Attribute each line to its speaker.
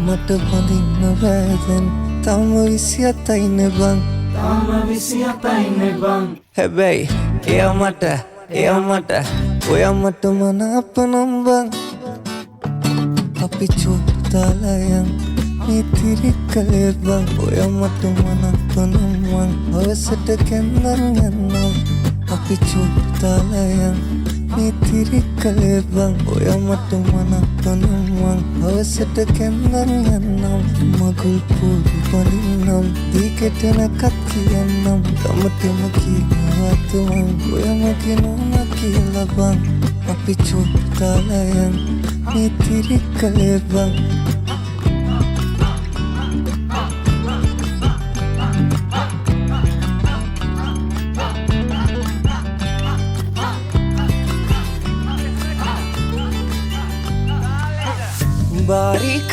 Speaker 1: මට බඳින්න බෑදැන් තම 27යිනේ බං හැබැයි එයා මට ඔයා මට මනාප නම් බං අපි චූට් දාලා යන් මේ තිරිකලේ බං ඔයා මට මනාප නම් බං අවසට කැන්දන් යන්නම් අපි චූට් දාලා යන් මේ තිරිකලේ බං ඔයා මට මනාප නම් බං අවසට කැන්දන් යන්නම් මගුල් පොල් බඳින්නම් දීකටනකත් කියන්නම් තමටම කියනවත් මං ඔයා මගේ නෝනා කියලා බං අපි චූට් දාලා යන් මේ තිරිකලේ බං बारिका